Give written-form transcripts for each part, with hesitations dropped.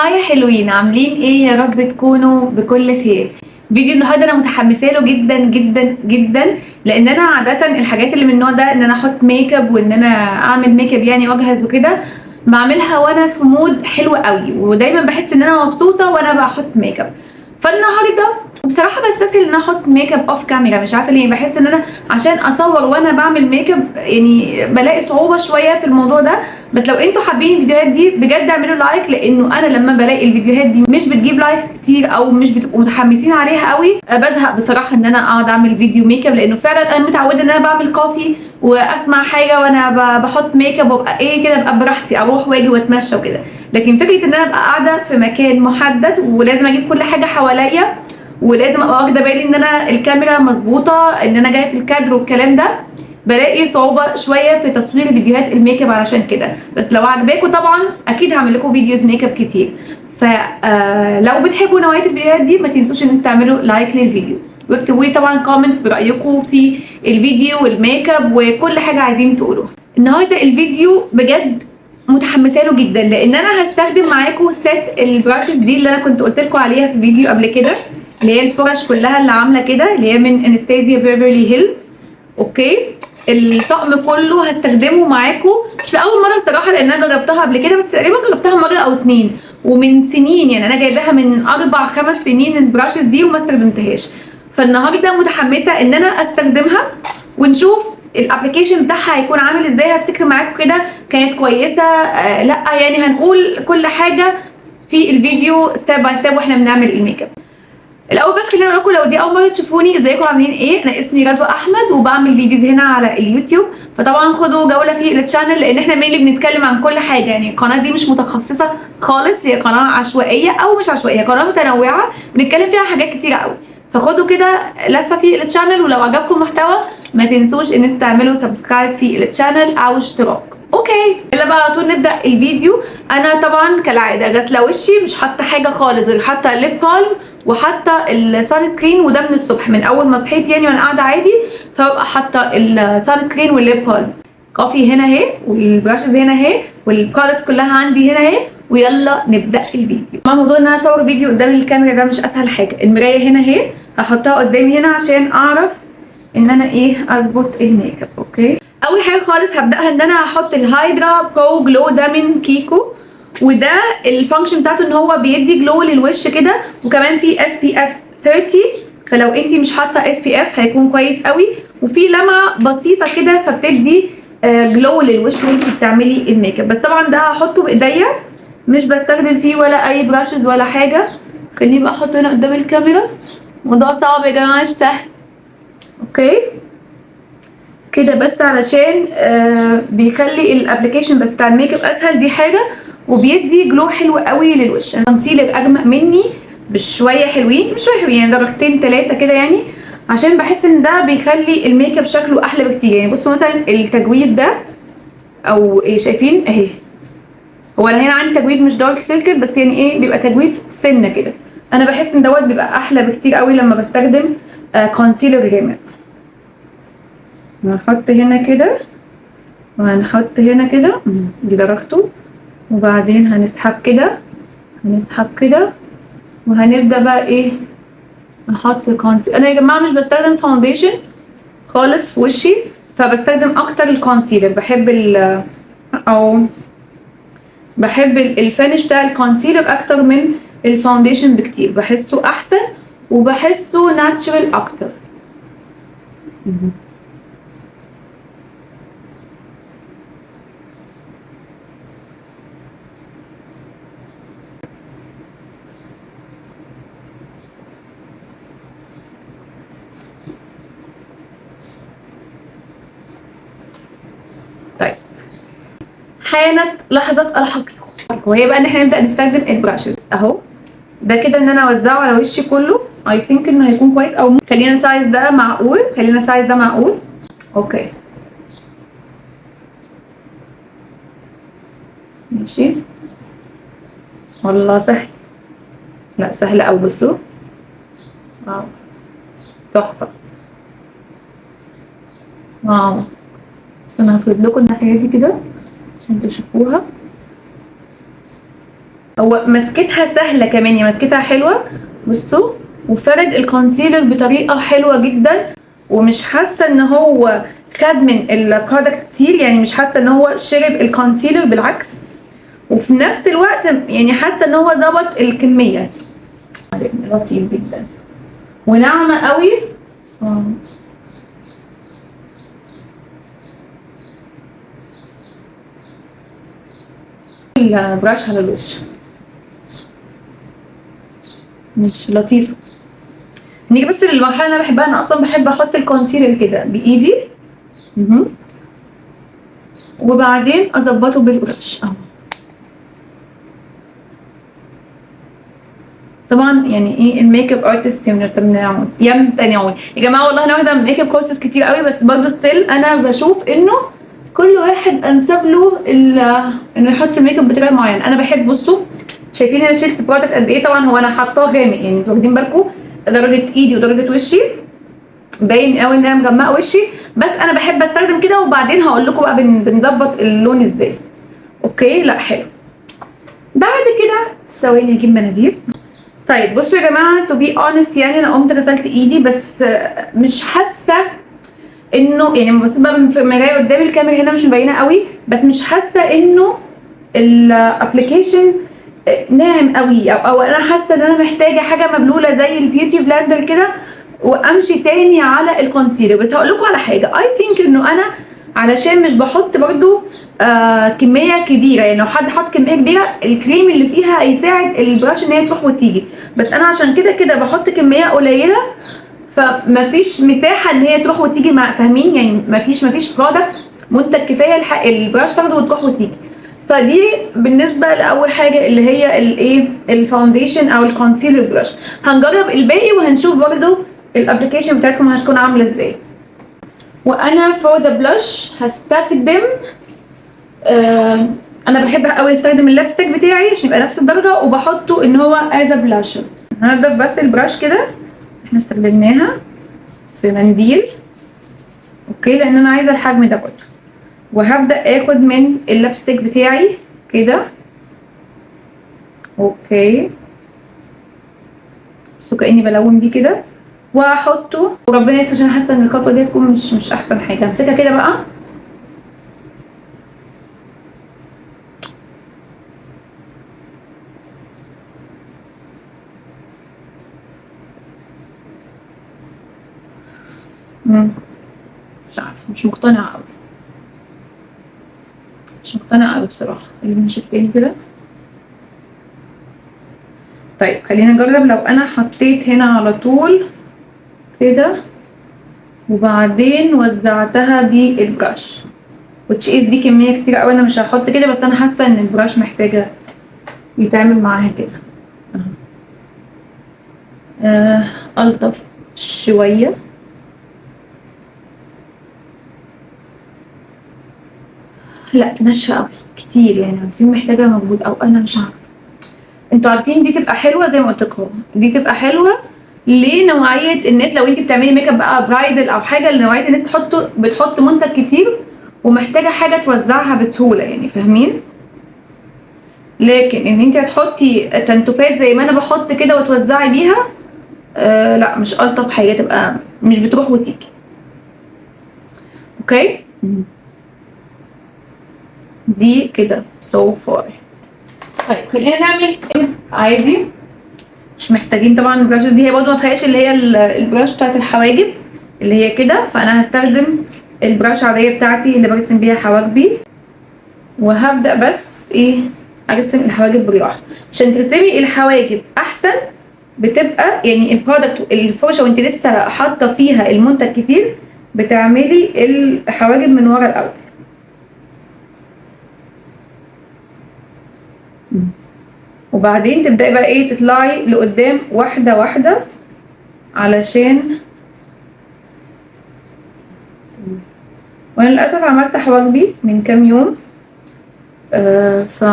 هاي يا حلوين، عاملين ايه؟ يا رب تكونوا بكل خير. فيديو النهارده انا متحمسه له جدا جدا جدا، لان انا عاده الحاجات اللي من النوع ده ان انا احط ميك اب وان انا اعمل ميك اب يعني واجهز وكده، بعملها وانا في مود حلو قوي، ودايما بحس ان انا مبسوطه وانا بحط ميك اب. فالنهارده بصراحه بستسهل ان انا احط ميك اب اوف كاميرا، مش عارفه ليه. بحس ان انا عشان اصور وانا بعمل ميك اب يعني بلاقي صعوبه شويه في الموضوع ده. بس لو انتوا حابين الفيديوهات دي بجد اعملوا لايك، لانه انا لما بلاقي الفيديوهات دي مش بتجيب لايكس كتير او مش بتبقوا متحمسين عليها قوي، بزهق بصراحه ان انا اقعد اعمل فيديو ميك اب، لانه فعلا انا متعوده ان انا بعمل كوفي واسمع حاجه وانا بحط ميك اب وابقى ايه كده، ابقى براحتي اروح واجي واتمشى وكده. لكن فكره ان انا ابقى قاعده في مكان محدد ولازم اجيب كل حاجه حواليا، ولازم ابقى واخده بالي ان انا الكاميرا مظبوطه، ان انا جايه في الكادر والكلام ده، بلاقي صعوبه شويه في تصوير فيديوهات الميك اب. علشان كده بس لو عجباكم طبعا اكيد هعمل لكم فيديوز ميك اب كتير. فلو بتحبوا نوعيه الفيديوهات دي ما تنسوش ان انتوا تعملوا لايك للفيديو، واكتبوا لي طبعا كومنت برايكم في الفيديو والميك اب وكل حاجه عايزين تقولوها. النهارده الفيديو بجد متحمسه له جدا، لان انا هستخدم معاكم سيت البراشز دي اللي انا كنت قلت لكم عليها في فيديو قبل كده، اللي هي الفرش كلها اللي عامله كده، اللي هي من انستيزيا بيفرلي هيلز. اوكي، الطقم كله هستخدمه معاكم. مش لاول مره بصراحه، لان انا جربتها قبل كده، بس تقريبا جربتها مره او اتنين ومن سنين، يعني انا جايباها من 4 5 سنين البراشز دي وما استخدمتهاش. فالنهارده متحمسه ان انا استخدمها ونشوف الابلكيشن بتاعها هيكون عامل ازاي. هفتكر معاكم كده كانت كويسه لا، يعني هنقول كل حاجه في الفيديو ستيب باي ستيب واحنا بنعمل الميك اب. الاول بس خليني اقول لكم، لو دي اول مره تشوفوني ازيكم عاملين ايه، انا اسمي رضوى احمد وبعمل فيديوز هنا على اليوتيوب. فطبعا خدوا جوله في التشانل، لان احنا مين اللي بنتكلم عن كل حاجه، يعني القناه دي مش متخصصه خالص، هي قناه عشوائيه او مش عشوائيه، هي قناه متنوعه بنتكلم فيها حاجات كتيره قوي. فخدوا كده لفه في التشانل، ولو عجبكم المحتوى ما تنسوش ان انتوا تعملوا سبسكرايب في التشانل او اشتراك. اوكي، يلا بقى على طول نبدا الفيديو. انا طبعا كالعاده غاسله وشي، مش حاطه حاجه خالص غير حاطه الليب بالم وحاطه السان سكرين، وده من الصبح من اول ما صحيت يعني وانا قاعده عادي، فببقى حاطه السان سكرين والليب بالم. كوفي هنا اهي، والبراشز هنا اهي، والبرودكتس كلها عندي هنا اهي. ويلا نبدا الفيديو. مع موضوع ان انا اصور فيديو قدام الكاميرا ده مش اسهل حاجه. المرايه هنا اهي هحطها قدامي هنا عشان اعرف ان انا ايه اظبط الميك اب. اوكي، اول حاجه خالص هبداها ان انا هحط الهايدرا برو جلو ده من كيكو، وده الفانكشن بتاعته ان هو بيدي جلو للوش كده، وكمان في اس بي اف 30، فلو انتي مش حاطه اس بي اف هيكون كويس قوي. وفي لمعه بسيطه كده فبتدي جلو للوش وانتي بتعملي الميك اب. بس طبعا ده هحطه بايديا، مش بستخدم فيه ولا اي براشز ولا حاجه. خليني بقى احطه هنا قدام الكاميرا، الموضوع صعب يا جماعه مش سهل. اوكي كده بس علشان بيخلي الابلكيشن بس بتاع الميك اب اسهل، دي حاجه، وبيدي جلو حلو قوي للوش. الكونسيلر اغمق مني بشويه حلوين، مش شويه حلوين يعني درجتين 3 كده يعني، عشان بحس ان ده بيخلي الميك اب شكله احلى بكتير. يعني بصوا مثلا التجويد ده او ايه، شايفين اهي، هو انا هنا عندي تجويد مش دارك سيركل، بس يعني ايه بيبقى تجويد سنه كده. انا بحس ان دوت بيبقى احلى بكتير قوي لما بستخدم كونسيلر غامق. هنحط هنا كده وهنحط هنا كده، دي درجته، وبعدين هنسحب كده، هنسحب كده، وهنبدأ بقى ايه نحط كونسيلر. انا يا جماعة مش بستخدم فاونديشن خالص في وشي، فبستخدم اكتر الكونسيلر. بحب او بحب الفينش بتاع الكونسيلر اكتر من الفاونديشن بكتير، بحسه احسن وبحسه ناتشرال اكتر. طيب، حانت لحظة الحقيقة، وهي بقى ان احنا نبدأ نستخدم البراشز اهو. ده كده ان انا اوزعه على وشي كله، اي ثينك انه هيكون كويس، او خلينا سايز ده معقول، خلينا سايز ده معقول. اوكي ماشي، والله سهل، لا سهل اوي. بصوا واو، تحفة، واو. بس انا هفرد لكم الناحية دي كده عشان تشوفوها. هو مسكتها سهله كمان، يعني مسكتها حلوه بصوا، وفرد الكونسيلر بطريقه حلوه جدا، ومش حاسه ان هو خد من البرودكت كتير، يعني مش حاسه ان هو شرب الكونسيلر، بالعكس. وفي نفس الوقت يعني حاسه ان هو ظبط الكميه. لطيف جدا وناعمه قوي. البراش على الوش مش لطيفه. نيجي بس للمرحله اللي انا بحبها، انا اصلا بحب احط الكونسيلر كده بايدي وبعدين اظبطه بالبرش اهو. طبعا يعني ايه الميك اب ارتست يمتنعون يا جماعه، والله انا واخده ميك اب كورسز كتير قوي، بس برضه ستيل انا بشوف انه كل واحد انسب له انه يحط الميك اب بطريقه معينه. انا بحب بصوا، شايفين انا شلت برودكت قد ايه؟ طبعا هو انا حاطاه غامق، يعني انتوا واخدين بالكم درجه ايدي ودرجه وشي باين قوي ان انا مغمقه وشي، بس انا بحب استخدم كده وبعدين هقول لكم بقى بنظبط اللون ازاي. اوكي لا حلو. بعد كده ثواني اجيب مناديل. طيب بصوا يا جماعه، تو بي اونست يعني انا قمت غسلت ايدي، بس مش حاسه انه يعني لما بصيت بقى من المرايه قدام الكاميرا هنا مش مبينه قوي، بس مش حاسه انه الابلكيشن ناعم قوي، او انا حاسه ان انا محتاجه حاجه مبلوله زي البيوتي بلاندر كده وامشي تاني على الكونسيلر. بس هقول لكم على حاجه، اي ثينك انه انا علشان مش بحط برضو كميه كبيره، يعني لو حد حط كميه كبيره الكريم اللي فيها هيساعد البراش ان هي تروح وتيجي، بس انا عشان كده كده بحط كميه قليله فمفيش مساحه ان هي تروح وتيجي مع، فاهمين يعني؟ مفيش برودكت منتج كفايه البراش تاخده وتروح وتيجي. فدي بالنسبه لاول حاجه اللي هي الايه الفاونديشن او الكونسيلر براش. هنجرب الباقي وهنشوف برضو الابلكيشن بتاعتكم هتكون عامله ازاي. وانا فور ذا بلاش هستخدم انا بحب قوي استخدم اللابستيك بتاعي عشان يبقى نفس الدرجه وبحطه ان هو از بلاشر. هنضف بس البراش كده احنا استخدمناها في منديل، اوكي، لان انا عايزه الحجم ده برضه. وهبدا اخد من اللابستيك بتاعي كده، اوكي، بصوا كاني بلون بيه كده واحطه، وربنا يستر عشان حاسه ان الخطوه دي هتكون مش احسن حاجه. امسكها كده بقى، مش عارفه، مش مقتنعه قوي، مش مقتنعه قوي بصراحه. خلينا نشوف تاني كده. طيب خلينا نجرب لو انا حطيت هنا على طول كده وبعدين وزعتها بالبراش، which is دي كميه كتير قوي، انا مش هحط كده، بس انا حاسه ان البراش محتاجه يتعمل معاها كده الطف شويه. لا ناشفه قوي كتير، يعني عارفين محتاجه مجهود، او انا مش عارفه. انتوا عارفين دي تبقى حلوه زي ما قلت لكم، دي تبقى حلوه لنوعيه الناس، لو انت بتعملي ميك اب بقى برايدل او حاجه، لنوعيه الناس بتحط منتج كتير ومحتاجه حاجه توزعها بسهوله، يعني فاهمين؟ لكن ان انت هتحطي تنتوفات زي ما انا بحط كده وتوزعي بيها لا مش الطف حاجه، تبقى مش بتروح وتيجي. اوكي دي كده سو فار. طيب خلينا نعمل عادي، مش محتاجين طبعا البراشز دي، هي برضه ما فيهاش اللي هي البراش بتاعت الحواجب اللي هي كده، فانا هستخدم البراش العاديه بتاعتي اللي برسم بيها حواجبي، وهبدا بس ايه ارسم الحواجب بالراحه. عشان ترسمي الحواجب احسن بتبقى يعني البرودكت الفرشه وانت لسه حاطه فيها المنتج كتير، بتعملي الحواجب من ورا الاول. وبعدين تبداي بقى ايه تطلعي لقدام واحده واحده، علشان وانا للاسف عملت حواجبي من كام يوم ف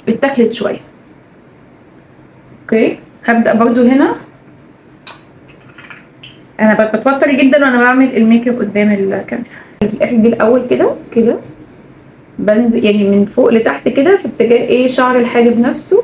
اتاكلت شويه. اوكي هبدا برضو هنا، انا بتوتر جدا وانا بعمل الميك اب قدام الكاميرا. في الاخر دي الاول كده كده بنزل يعني من فوق لتحت كده في اتجاه ايه شعر الحاجب نفسه،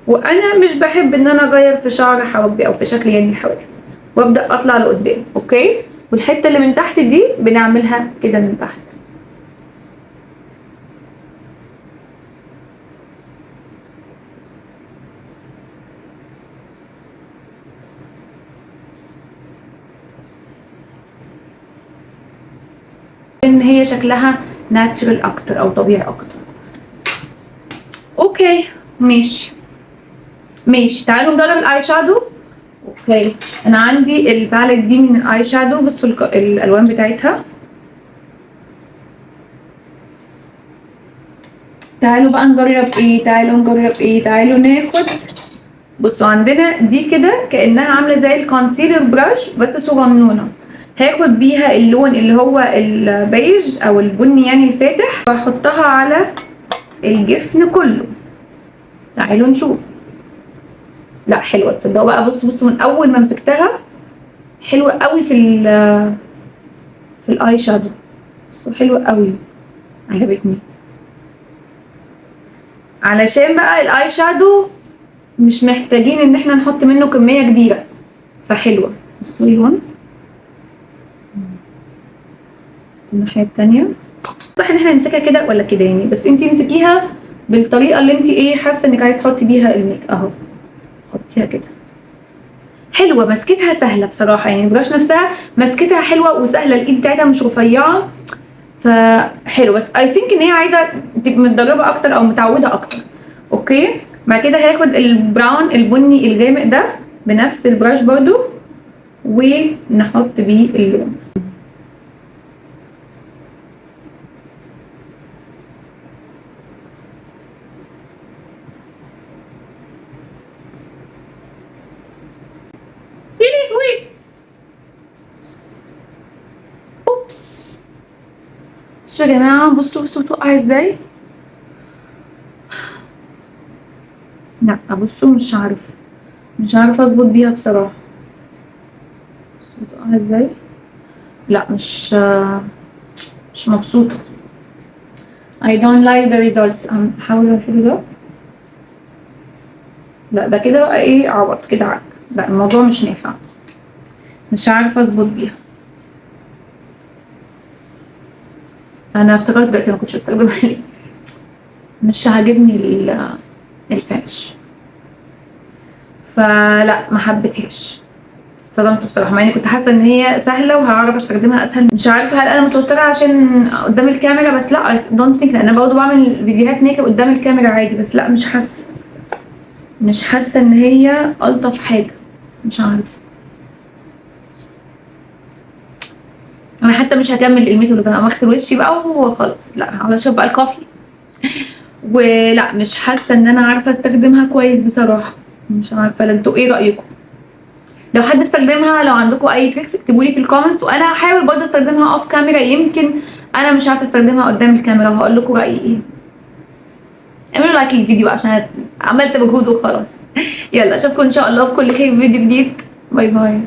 وانا مش بحب ان انا اغير في شعر حواجبي او في شكل يعني الحواجب، وابدا اطلع لقدام. اوكي، والحته اللي من تحت دي بنعملها كده من تحت. ان هي شكلها ناتشرال اكتر او طبيعي اكتر. اوكي ماشي ماشي، تعالوا نجرب الاي شادو. اوكي، انا عندي الباليت دي من الاي شادو، بصوا الالوان بتاعتها. تعالوا بقى نجرب ايه، تعالوا ناخد، بصوا عندنا دي كده كانها عامله زي الكونسيلر براش بس صغنونه. هاخد بيها اللون اللي هو البيج او البني يعني الفاتح، واحطها على الجفن كله. تعالوا نشوف. لا حلوه، تصدقوا بقى، بصوا من اول ما مسكتها حلوه قوي في الاي شادو. بصوا حلوه قوي، عجبتني. علشان بقى الاي شادو مش محتاجين ان احنا نحط منه كميه كبيره، فحلوه. بصوا لون الناحيه التانيه. صح ان احنا نمسكها كده ولا كده يعني، بس انتي امسكيها بالطريقه اللي انتي ايه حاسه انك عايزه تحطي بيها الميك. اهو حطيها كده. حلوه، مسكتها سهله بصراحه يعني، البراش نفسها مسكتها حلوه وسهله، الايد بتاعتها مش رفيعه، فحلو. بس اي ثينك ان هي عايزه تبقى متدربه اكتر او متعوده اكتر. اوكي، بعد كده هاخد البراون البني الغامق ده بنفس البراش برضو، ونحط بيه اللون. يا لهوي، اوبس. بصوا يا جماعه، بصوا بتوقع ازاي. لا بصوا، مش عارفه اظبط بيها بصراحه. بصوا بتوقع ازاي. لا مش مبسوطه. I don't like the results. هحاول الحلو ده. لا ده كده بقى ايه، عبط كده عك. لا الموضوع مش نافع، مش عارفه اظبط بيها. انا افتكرت دلوقتي ما كنتش بستخدمها ليه. مش عاجبني الفينش، فلا ما حبيتهاش. اتصدمت بصراحه، مع اني كنت حاسه ان هي سهله وهعرف استخدمها اسهل. مش عارفه هل انا متوتره عشان قدام الكاميرا، بس لا I don't think، لان انا برضه بعمل فيديوهات ميك اب قدام الكاميرا عادي، بس لا مش حاسه ان هي الطف حاجه. مش عارفه. انا حتى مش هكمل الميك اب، انا اغسل وشي بقى وخلاص. لا علشان بقى الكافي. ولا مش حاسه ان انا عارفه استخدمها كويس بصراحه. مش عارفه، انتوا ايه رايكم؟ لو حد استخدمها، لو عندكم اي تريكس اكتبوا لي في الكومنتس، وانا هحاول برضه استخدمها اوف كاميرا. يمكن انا مش عارفه استخدمها قدام الكاميرا، وهقول لكم رايي ايه. اعملوا لايك للفيديو عشان عملت مجهود وخلاص. يلا اشوفكم ان شاء الله بكل خير في فيديو جديد. باي باي.